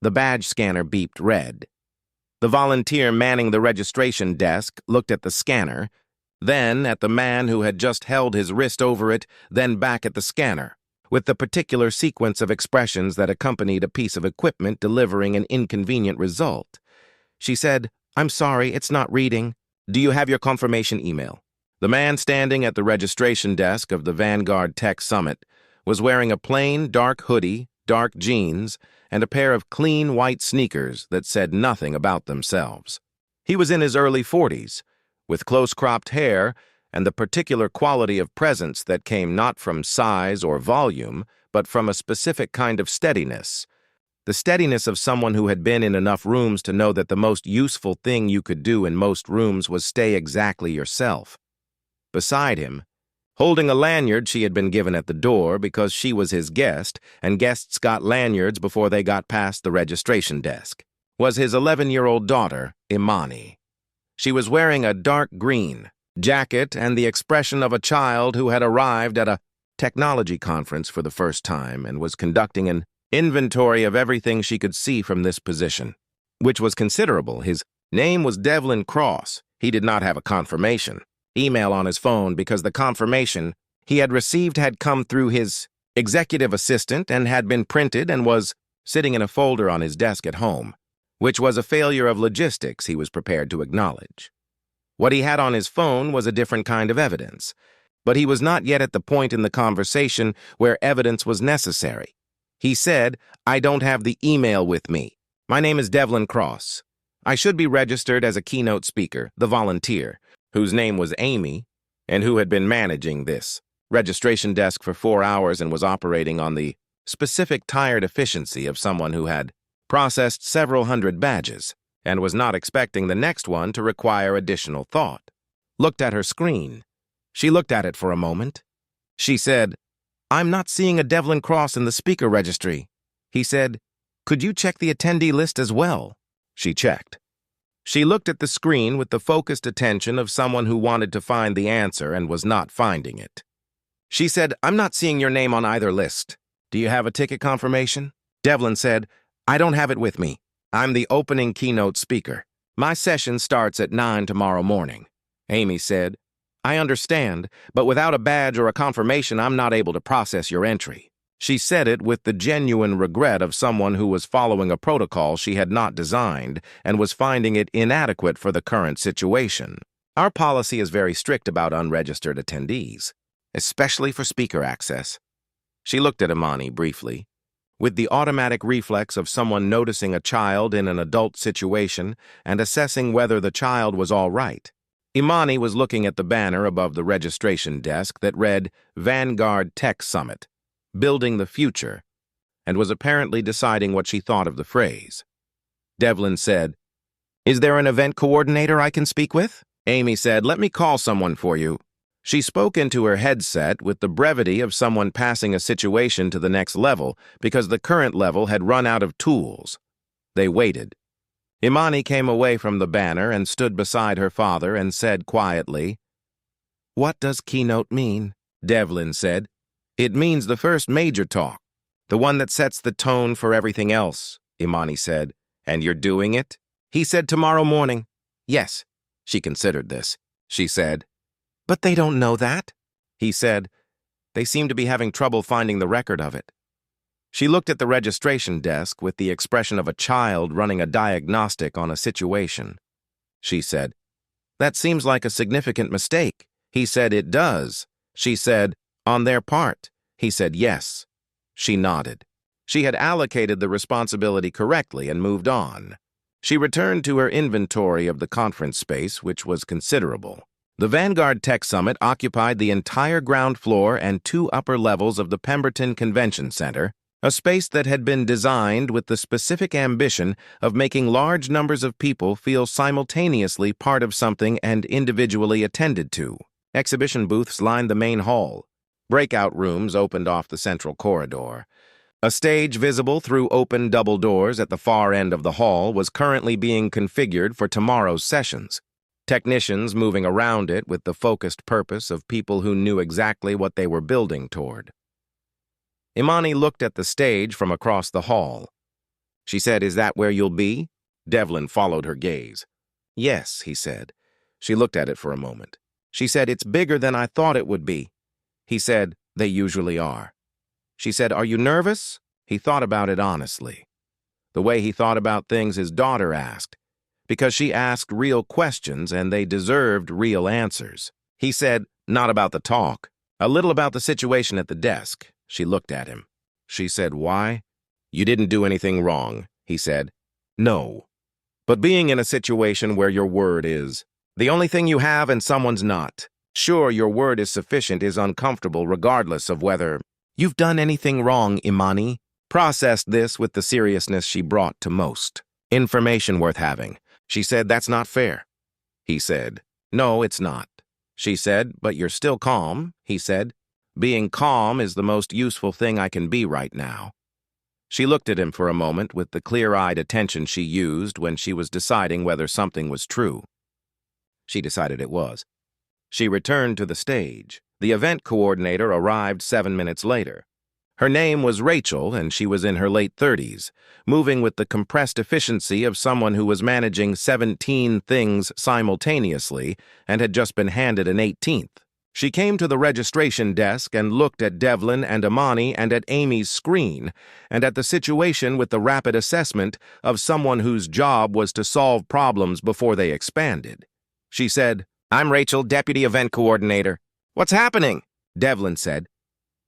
The badge scanner beeped red. The volunteer manning the registration desk looked at the scanner, then at the man who had just held his wrist over it, then back at the scanner, with the particular sequence of expressions that accompanied a piece of equipment delivering an inconvenient result. She said, "I'm sorry, it's not reading. Do you have your confirmation email?" The man standing at the registration desk of the Vanguard Tech Summit was wearing a plain, dark hoodie, dark jeans, and a pair of clean white sneakers that said nothing about themselves. He was in his early 40s, with close-cropped hair and the particular quality of presence that came not from size or volume, but from a specific kind of steadiness. The steadiness of someone who had been in enough rooms to know that the most useful thing you could do in most rooms was stay exactly yourself. Beside him, holding a lanyard she had been given at the door because she was his guest, and guests got lanyards before they got past the registration desk, was his 11-year-old daughter, Imani. She was wearing a dark green jacket and the expression of a child who had arrived at a technology conference for the first time and was conducting an inventory of everything she could see from this position, which was considerable. His name was Devlin Cross. He did not have a confirmation email on his phone because the confirmation he had received had come through his executive assistant and had been printed and was sitting in a folder on his desk at home, which was a failure of logistics he was prepared to acknowledge. What he had on his phone was a different kind of evidence, but he was not yet at the point in the conversation where evidence was necessary. He said, "I don't have the email with me. My name is Devlin Cross. I should be registered as a keynote speaker, the volunteer, whose name was Amy, and who had been managing this registration desk for 4 hours and was operating on the specific tired efficiency of someone who had processed several hundred badges and was not expecting the next one to require additional thought. Looked at her screen. She looked at it for a moment. She said, "I'm not seeing a Devlin Cross in the speaker registry." He said, "Could you check the attendee list as well?" She checked. She looked at the screen with the focused attention of someone who wanted to find the answer and was not finding it. She said, "I'm not seeing your name on either list. Do you have a ticket confirmation?" Devlin said, "I don't have it with me. I'm the opening keynote speaker. My session starts at 9 tomorrow morning." Amy said, "I understand, but without a badge or a confirmation, I'm not able to process your entry." She said it with the genuine regret of someone who was following a protocol she had not designed and was finding it inadequate for the current situation. Our policy is very strict about unregistered attendees, especially for speaker access. She looked at Imani briefly, with the automatic reflex of someone noticing a child in an adult situation and assessing whether the child was all right. Imani was looking at the banner above the registration desk that read Vanguard Tech Summit, Building the Future, and was apparently deciding what she thought of the phrase. Devlin said, "Is there an event coordinator I can speak with?" Amy said, "Let me call someone for you." She spoke into her headset with the brevity of someone passing a situation to the next level because the current level had run out of tools. They waited. Imani came away from the banner and stood beside her father and said quietly, "What does Keynote mean?" Devlin said, "It means the first major talk, the one that sets the tone for everything else," Imani said. "And you're doing it?" He said, "Tomorrow morning." "Yes." She considered this. She said, "But they don't know that." He said, "They seem to be having trouble finding the record of it." She looked at the registration desk with the expression of a child running a diagnostic on a situation. She said, "That seems like a significant mistake." He said, "It does." She said, "On their part?" He said, "Yes." She nodded. She had allocated the responsibility correctly and moved on. She returned to her inventory of the conference space, which was considerable. The Vanguard Tech Summit occupied the entire ground floor and 2 upper levels of the Pemberton Convention Center, a space that had been designed with the specific ambition of making large numbers of people feel simultaneously part of something and individually attended to. Exhibition booths lined the main hall. Breakout rooms opened off the central corridor. A stage visible through open double doors at the far end of the hall was currently being configured for tomorrow's sessions. Technicians moving around it with the focused purpose of people who knew exactly what they were building toward. Imani looked at the stage from across the hall. She said, "Is that where you'll be?" Devlin followed her gaze. "Yes," he said. She looked at it for a moment. She said, "It's bigger than I thought it would be." He said, "They usually are." She said, "Are you nervous?" He thought about it honestly. The way he thought about things his daughter asked, because she asked real questions and they deserved real answers. He said, "Not about the talk. A little about the situation at the desk." She looked at him. She said, "Why?" "You didn't do anything wrong," he said. "No. But being in a situation where your word is the only thing you have and someone's not. Sure, your word is sufficient is uncomfortable regardless of whether you've done anything wrong, Imani." Processed this with the seriousness she brought to most. Information worth having. She said, "That's not fair." He said, "No, it's not." She said, "But you're still calm," he said. "Being calm is the most useful thing I can be right now." She looked at him for a moment with the clear-eyed attention she used when she was deciding whether something was true. She decided it was. She returned to the stage. The event coordinator arrived 7 minutes later. Her name was Rachel, and she was in her late 30s, moving with the compressed efficiency of someone who was managing 17 things simultaneously and had just been handed an 18th. She came to the registration desk and looked at Devlin and Imani and at Amy's screen, and at the situation with the rapid assessment of someone whose job was to solve problems before they expanded. She said, "I'm Rachel, Deputy Event Coordinator." "What's happening?" Devlin said.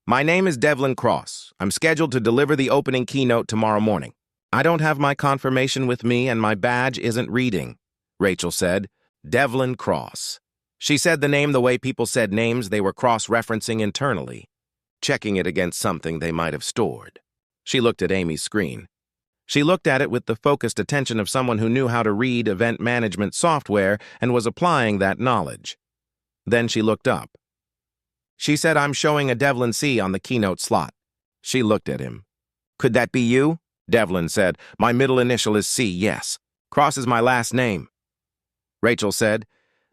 "My name is Devlin Cross. I'm scheduled to deliver the opening keynote tomorrow morning. I don't have my confirmation with me and my badge isn't reading," Rachel said. Devlin Cross. She said the name the way people said names they were cross-referencing internally, checking it against something they might have stored. She looked at Amy's screen. She looked at it with the focused attention of someone who knew how to read event management software and was applying that knowledge. Then she looked up. She said, "I'm showing a Devlin C on the keynote slot." She looked at him. "Could that be you?" Devlin said, "My middle initial is C, yes. Cross is my last name." Rachel said,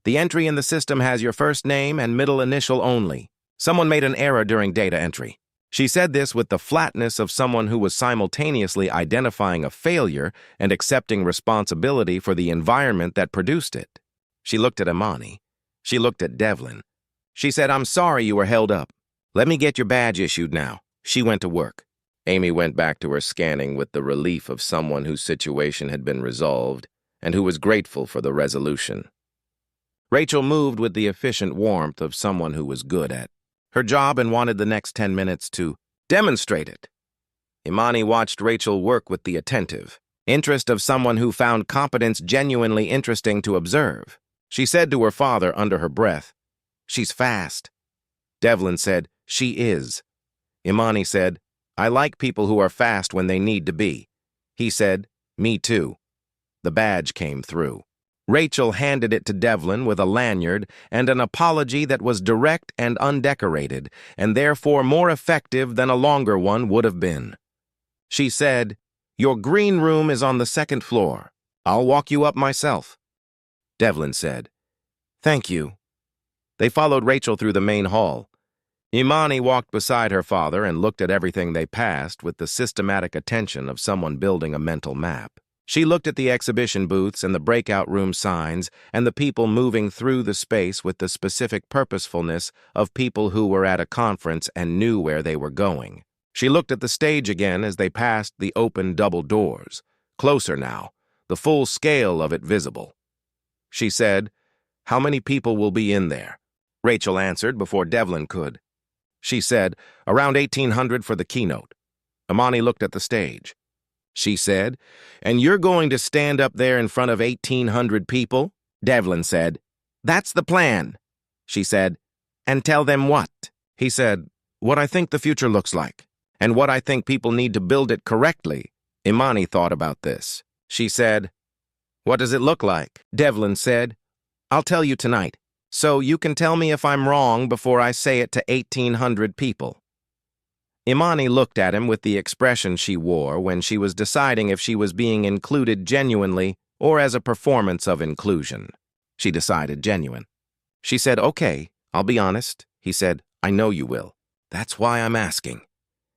"The entry in the system has your first name and middle initial only. Someone made an error during data entry." She said this with the flatness of someone who was simultaneously identifying a failure and accepting responsibility for the environment that produced it. She looked at Imani. She looked at Devlin. She said, "I'm sorry you were held up. Let me get your badge issued now." She went to work. Amy went back to her scanning with the relief of someone whose situation had been resolved and who was grateful for the resolution. Rachel moved with the efficient warmth of someone who was good at her job and wanted the next 10 minutes to demonstrate it. Imani watched Rachel work with the attentive interest of someone who found competence genuinely interesting to observe. She said to her father under her breath, "She's fast." Devlin said, "She is." Imani said, "I like people who are fast when they need to be." He said, "Me too." The badge came through. Rachel handed it to Devlin with a lanyard and an apology that was direct and undecorated, and therefore more effective than a longer one would have been. She said, "Your green room is on the 2nd floor. I'll walk you up myself." Devlin said, "Thank you." They followed Rachel through the main hall. Imani walked beside her father and looked at everything they passed with the systematic attention of someone building a mental map. She looked at the exhibition booths and the breakout room signs and the people moving through the space with the specific purposefulness of people who were at a conference and knew where they were going. She looked at the stage again as they passed the open double doors, closer now, the full scale of it visible. She said, "How many people will be in there?" Rachel answered before Devlin could. She said, "Around 1,800 for the keynote." Imani looked at the stage. She said, "And you're going to stand up there in front of 1,800 people?" Devlin said, "That's the plan." She said, "And tell them what?" He said, "What I think the future looks like, and what I think people need to build it correctly." Imani thought about this. She said, "What does it look like?" Devlin said, "I'll tell you tonight, so you can tell me if I'm wrong before I say it to 1,800 people." Imani looked at him with the expression she wore when she was deciding if she was being included genuinely or as a performance of inclusion. She decided genuine. She said, "Okay, I'll be honest." He said, "I know you will. That's why I'm asking."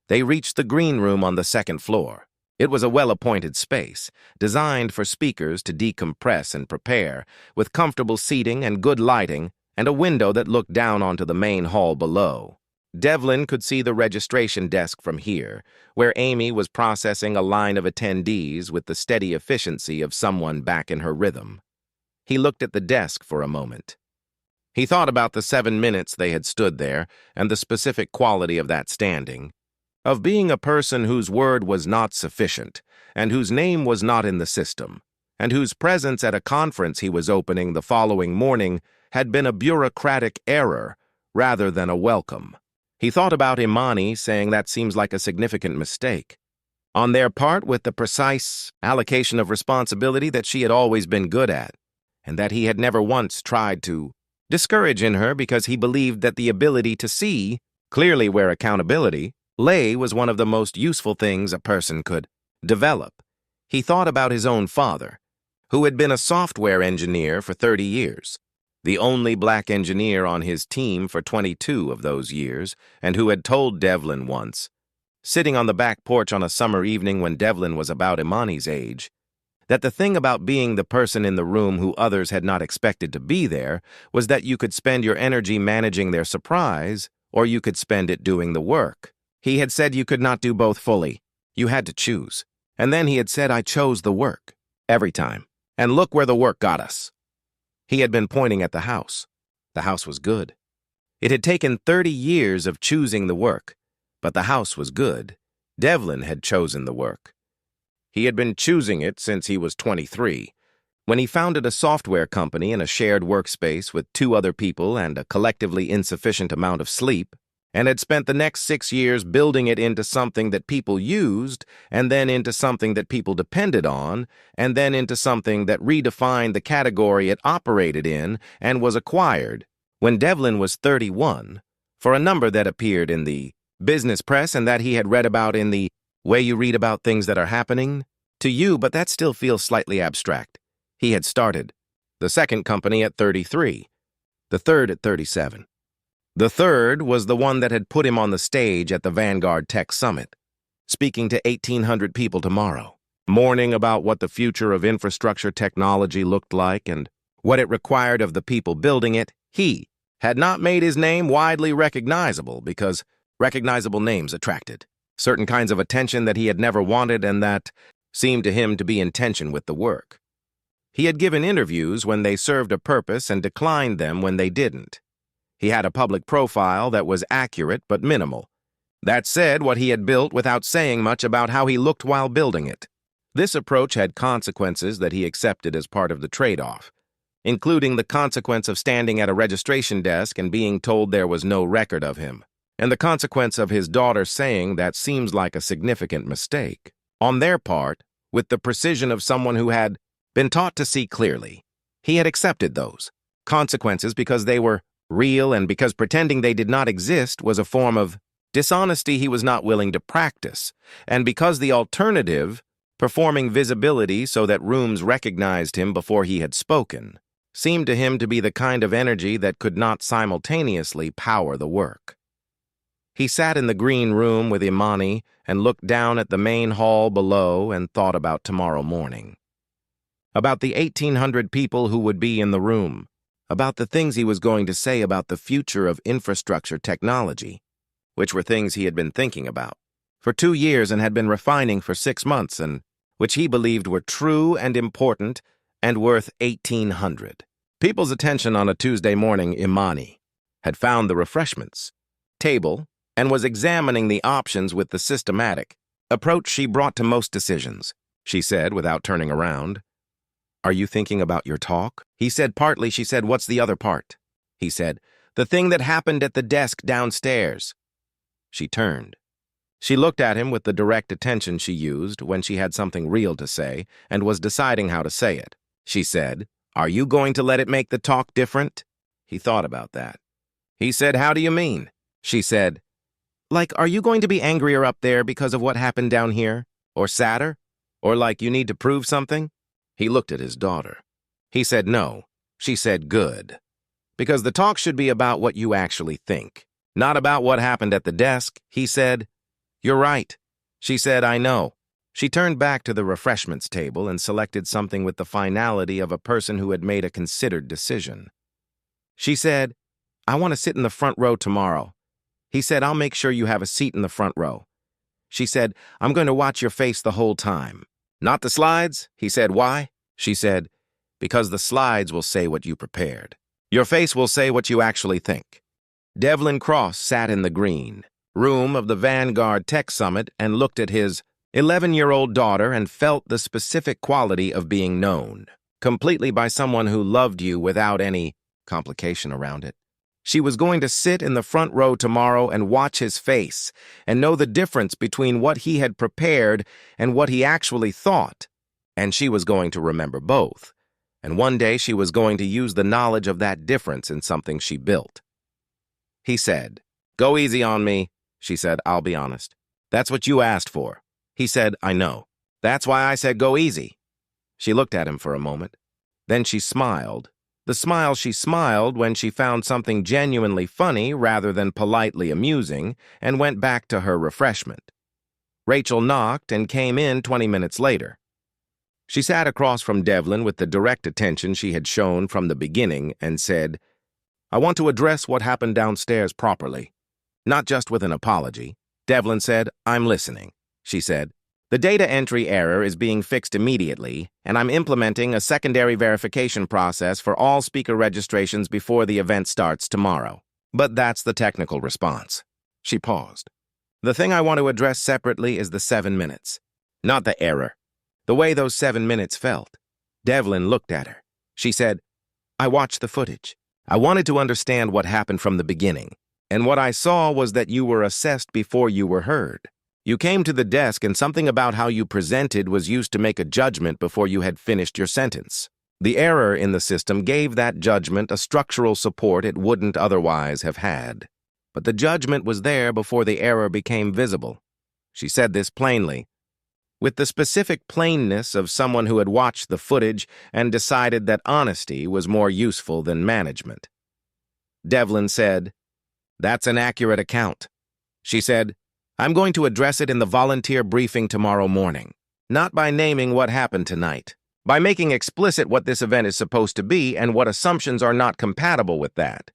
They reached the green room on the 2nd floor. It was a well-appointed space, designed for speakers to decompress and prepare, with comfortable seating and good lighting, and a window that looked down onto the main hall below. Devlin could see the registration desk from here, where Amy was processing a line of attendees with the steady efficiency of someone back in her rhythm. He looked at the desk for a moment. He thought about the 7 minutes they had stood there and the specific quality of that standing, of being a person whose word was not sufficient, and whose name was not in the system, and whose presence at a conference he was opening the following morning had been a bureaucratic error rather than a welcome. He thought about Imani saying that seems like a significant mistake on their part, with the precise allocation of responsibility that she had always been good at, and that he had never once tried to discourage in her because he believed that the ability to see clearly where accountability lay was one of the most useful things a person could develop. He thought about his own father, who had been a software engineer for 30 years. The only black engineer on his team for 22 of those years, and who had told Devlin once, sitting on the back porch on a summer evening when Devlin was about Imani's age, that the thing about being the person in the room who others had not expected to be there was that you could spend your energy managing their surprise, or you could spend it doing the work. He had said you could not do both fully. You had to choose. And then he had said, I chose the work. Every time. And look where the work got us. He had been pointing at the house. The house was good. It had taken 30 years of choosing the work, but the house was good. Devlin had chosen the work. He had been choosing it since he was 23, when he founded a software company in a shared workspace with 2 other people and a collectively insufficient amount of sleep, and had spent the next 6 years building it into something that people used, and then into something that people depended on, and then into something that redefined the category it operated in and was acquired, when Devlin was 31, for a number that appeared in the business press and that he had read about in the way you read about things that are happening to you, but that still feels slightly abstract. He had started the second company at 33, the third at 37. The third was the one that had put him on the stage at the Vanguard Tech Summit, speaking to 1,800 people tomorrow, mourning about what the future of infrastructure technology looked like and what it required of the people building it. He had not made his name widely recognizable because recognizable names attracted certain kinds of attention that he had never wanted and that seemed to him to be in tension with the work. He had given interviews when they served a purpose and declined them when they didn't. He had a public profile that was accurate but minimal. That said what he had built without saying much about how he looked while building it. This approach had consequences that he accepted as part of the trade-off, including the consequence of standing at a registration desk and being told there was no record of him, and the consequence of his daughter saying that seems like a significant mistake. On their part, with the precision of someone who had been taught to see clearly, he had accepted those consequences because they were real and because pretending they did not exist was a form of dishonesty he was not willing to practice, and because the alternative, performing visibility so that rooms recognized him before he had spoken, seemed to him to be the kind of energy that could not simultaneously power the work. He sat in the green room with Imani and looked down at the main hall below and thought about tomorrow morning. About the 1,800 people who would be in the room, about the things he was going to say about the future of infrastructure technology, which were things he had been thinking about for 2 years and had been refining for 6 months, and which he believed were true and important and worth 1,800. People's attention on a Tuesday morning. Imani had found the refreshments table and was examining the options with the systematic approach she brought to most decisions. She said without turning around, "Are you thinking about your talk?" He said partly. She said, "What's the other part?" He said, "The thing that happened at the desk downstairs." She turned. She looked at him with the direct attention she used when she had something real to say and was deciding how to say it. She said, "Are you going to let it make the talk different?" He thought about that. He said, "How do you mean?" She said, "Like, are you going to be angrier up there because of what happened down here? Or sadder? Or like you need to prove something?" He looked at his daughter. He said, "No." She said, "Good. Because the talk should be about what you actually think, not about what happened at the desk." He said, "You're right." She said, "I know." She turned back to the refreshments table and selected something with the finality of a person who had made a considered decision. She said, "I want to sit in the front row tomorrow." He said, "I'll make sure you have a seat in the front row." She said, "I'm going to watch your face the whole time." "Not the slides?" He said, "Why?" She said, "Because the slides will say what you prepared. Your face will say what you actually think." Devlin Cross sat in the green room of the Vanguard Tech Summit and looked at his 11-year-old daughter and felt the specific quality of being known completely by someone who loved you without any complication around it. She was going to sit in the front row tomorrow and watch his face and know the difference between what he had prepared and what he actually thought. And she was going to remember both. And one day she was going to use the knowledge of that difference in something she built. He said, "Go easy on me." She said, "I'll be honest. That's what you asked for." He said, "I know. That's why I said go easy." She looked at him for a moment. Then she smiled. The smile she smiled when she found something genuinely funny rather than politely amusing, and went back to her refreshment. Rachel knocked and came in 20 minutes later. She sat across from Devlin with the direct attention she had shown from the beginning and said, "I want to address what happened downstairs properly. Not just with an apology." Devlin said, "I'm listening." She said, "The data entry error is being fixed immediately, and I'm implementing a secondary verification process for all speaker registrations before the event starts tomorrow. But that's the technical response." She paused. "The thing I want to address separately is the 7 minutes. Not the error. The way those 7 minutes felt." Devlin looked at her. She said, "I watched the footage. I wanted to understand what happened from the beginning, and what I saw was that you were assessed before you were heard. You came to the desk and something about how you presented was used to make a judgment before you had finished your sentence. The error in the system gave that judgment a structural support it wouldn't otherwise have had. But the judgment was there before the error became visible." She said this plainly, with the specific plainness of someone who had watched the footage and decided that honesty was more useful than management. Devlin said, "That's an accurate account." She said, "I'm going to address it in the volunteer briefing tomorrow morning, not by naming what happened tonight, by making explicit what this event is supposed to be and what assumptions are not compatible with that."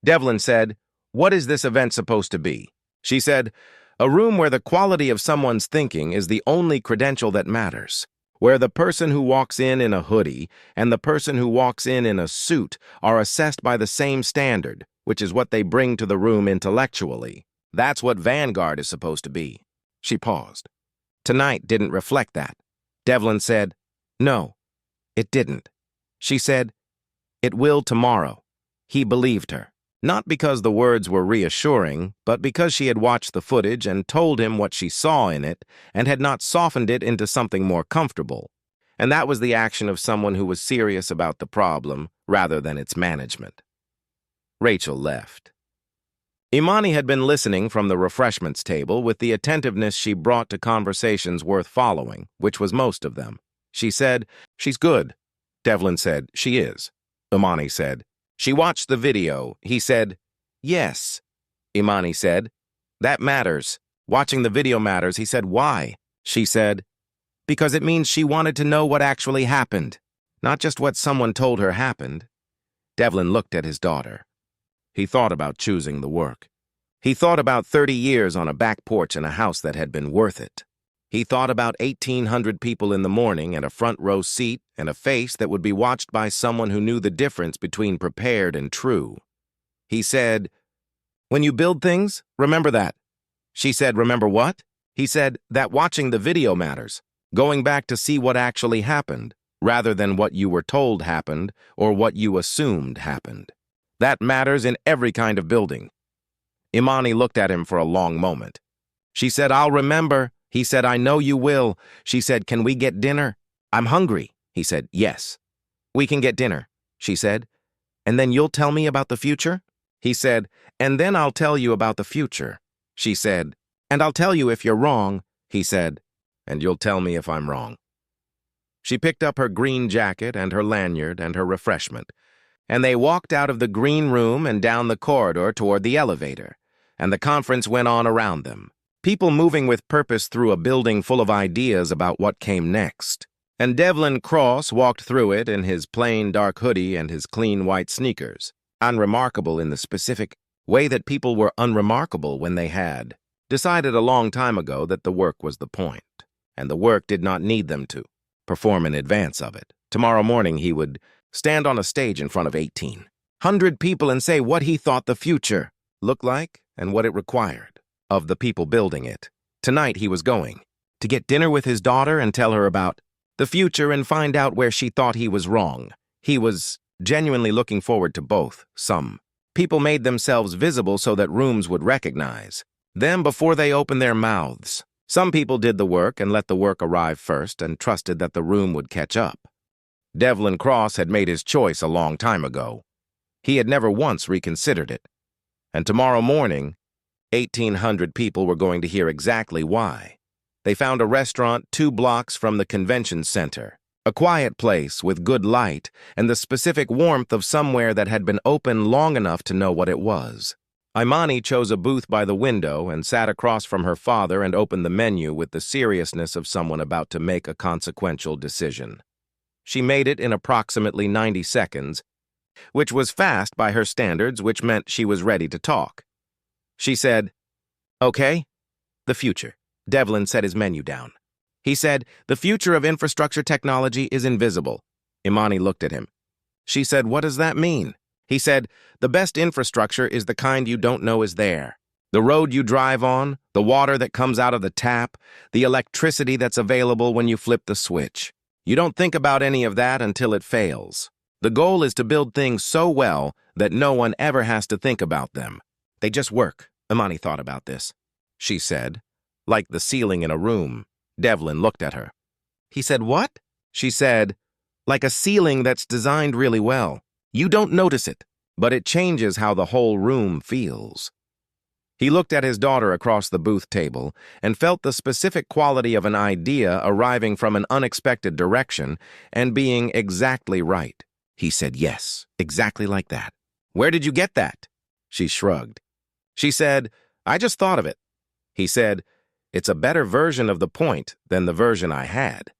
Devlin said, "What is this event supposed to be?" She said, "A room where the quality of someone's thinking is the only credential that matters, where the person who walks in a hoodie and the person who walks in a suit are assessed by the same standard, which is what they bring to the room intellectually. That's what Vanguard is supposed to be." She paused. "Tonight didn't reflect that." Devlin said, "No, it didn't." She said, "It will tomorrow." He believed her, not because the words were reassuring, but because she had watched the footage and told him what she saw in it and had not softened it into something more comfortable. And that was the action of someone who was serious about the problem rather than its management. Rachel left. Imani had been listening from the refreshments table with the attentiveness she brought to conversations worth following, which was most of them. She said, "She's good." Devlin said, "She is." Imani said, "She watched the video." He said, "Yes." Imani said, "That matters. Watching the video matters." He said, "Why?" She said, "Because it means she wanted to know what actually happened, not just what someone told her happened." Devlin looked at his daughter. He thought about choosing the work. He thought about 30 years on a back porch in a house that had been worth it. He thought about 1,800 people in the morning and a front row seat and a face that would be watched by someone who knew the difference between prepared and true. He said, "When you build things, remember that." She said, "Remember what?" He said, "That watching the video matters, going back to see what actually happened, rather than what you were told happened or what you assumed happened. That matters in every kind of building." Imani looked at him for a long moment. She said, "I'll remember." He said, "I know you will." She said, "Can we get dinner?" "I'm hungry." He said, "Yes." "We can get dinner," she said. "And then you'll tell me about the future?" He said, "And then I'll tell you about the future." She said, "And I'll tell you if you're wrong." He said, "And you'll tell me if I'm wrong." She picked up her green jacket and her lanyard and her refreshment, and they walked out of the green room and down the corridor toward the elevator, and the conference went on around them. People moving with purpose through a building full of ideas about what came next. And Devlin Cross walked through it in his plain dark hoodie and his clean white sneakers, unremarkable in the specific way that people were unremarkable when they had decided a long time ago that the work was the point, and the work did not need them to perform in advance of it. Tomorrow morning he would stand on a stage in front of 1,800 people and say what he thought the future looked like and what it required of the people building it. Tonight he was going to get dinner with his daughter and tell her about the future and find out where she thought he was wrong. He was genuinely looking forward to both. Some people made themselves visible so that rooms would recognize them before they opened their mouths. Some people did the work and let the work arrive first and trusted that the room would catch up. Devlin Cross had made his choice a long time ago. He had never once reconsidered it. And tomorrow morning, 1,800 people were going to hear exactly why. They found a restaurant 2 blocks from the convention center, a quiet place with good light and the specific warmth of somewhere that had been open long enough to know what it was. Imani chose a booth by the window and sat across from her father and opened the menu with the seriousness of someone about to make a consequential decision. She made it in approximately 90 seconds, which was fast by her standards, which meant she was ready to talk. She said, "Okay, the future." Devlin set his menu down. He said, "The future of infrastructure technology is invisible." Imani looked at him. She said, "What does that mean?" He said, "The best infrastructure is the kind you don't know is there. The road you drive on, the water that comes out of the tap, the electricity that's available when you flip the switch. You don't think about any of that until it fails. The goal is to build things so well that no one ever has to think about them. They just work." Imani thought about this. She said, "Like the ceiling in a room." Devlin looked at her. He said, "What?" She said, "Like a ceiling that's designed really well. You don't notice it, but it changes how the whole room feels." He looked at his daughter across the booth table and felt the specific quality of an idea arriving from an unexpected direction and being exactly right. He said, "Yes, exactly like that." "Where did you get that?" She shrugged. She said, "I just thought of it." He said, "It's a better version of the point than the version I had."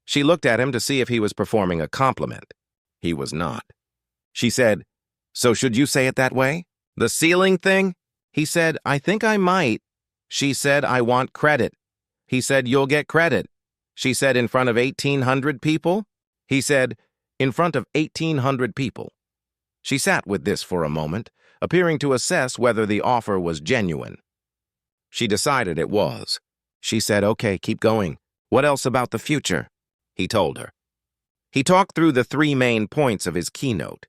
She looked at him to see if he was performing a compliment. He was not. She said, "So should you say it that way? The ceiling thing?" He said, "I think I might." She said, "I want credit." He said, "You'll get credit." She said, "In front of 1,800 people?" He said, "In front of 1,800 people." She sat with this for a moment, appearing to assess whether the offer was genuine. She decided it was. She said, "Okay, keep going. What else about the future?" He told her. He talked through the 3 main points of his keynote,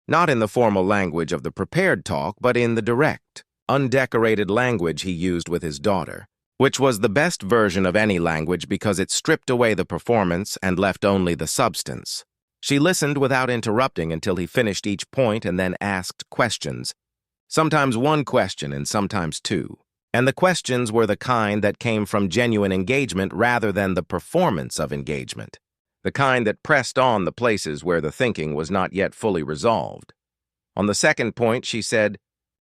not in the formal language of the prepared talk, but in the direct, undecorated language he used with his daughter, which was the best version of any language because it stripped away the performance and left only the substance. She listened without interrupting until he finished each point and then asked questions, sometimes 1 question and sometimes 2. And the questions were the kind that came from genuine engagement rather than the performance of engagement, the kind that pressed on the places where the thinking was not yet fully resolved. On the second point, she said,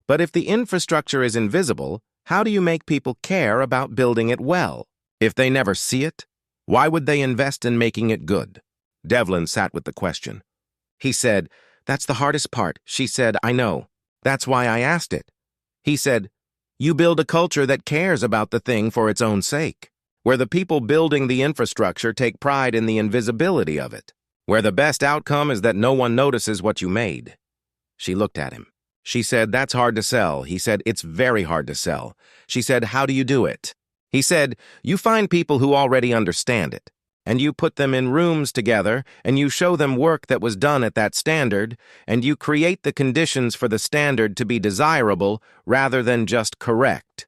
"But if the infrastructure is invisible, how do you make people care about building it well? If they never see it, why would they invest in making it good?" Devlin sat with the question. He said, "That's the hardest part." She said, "I know. That's why I asked it." He said, "You build a culture that cares about the thing for its own sake, where the people building the infrastructure take pride in the invisibility of it, where the best outcome is that no one notices what you made." She looked at him. She said, "That's hard to sell." He said, "It's very hard to sell." She said, "How do you do it?" He said, "You find people who already understand it, and you put them in rooms together, and you show them work that was done at that standard, and you create the conditions for the standard to be desirable rather than just correct."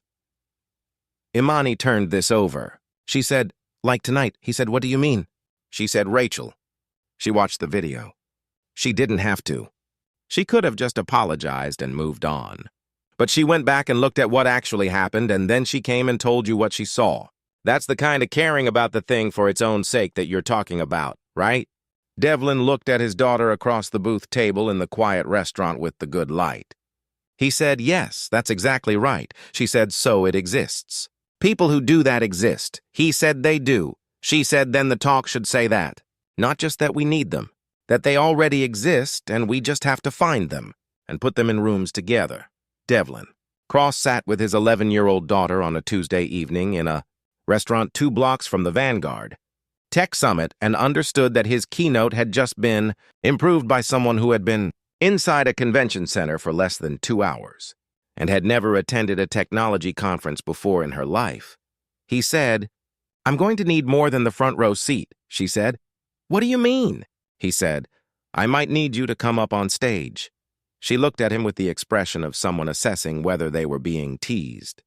Imani turned this over. She said, "Like tonight." He said, "What do you mean?" She said, "Rachel." She watched the video. She didn't have to. She could have just apologized and moved on. But she went back and looked at what actually happened, and then she came and told you what she saw. That's the kind of caring about the thing for its own sake that you're talking about, right? Devlin looked at his daughter across the booth table in the quiet restaurant with the good light. He said, "Yes, that's exactly right." She said, "So it exists." People who do that exist. He said they do. She said then the talk should say that. Not just that we need them, that they already exist and we just have to find them and put them in rooms together. Devlin. Cross sat with his 11-year-old daughter on a Tuesday evening in a restaurant 2 blocks from the Vanguard Tech Summit and understood that his keynote had just been improved by someone who had been inside a convention center for less than 2 hours and had never attended a technology conference before in her life. He said, "I'm going to need more than the front row seat," she said. "What do you mean?" He said, "I might need you to come up on stage." She looked at him with the expression of someone assessing whether they were being teased.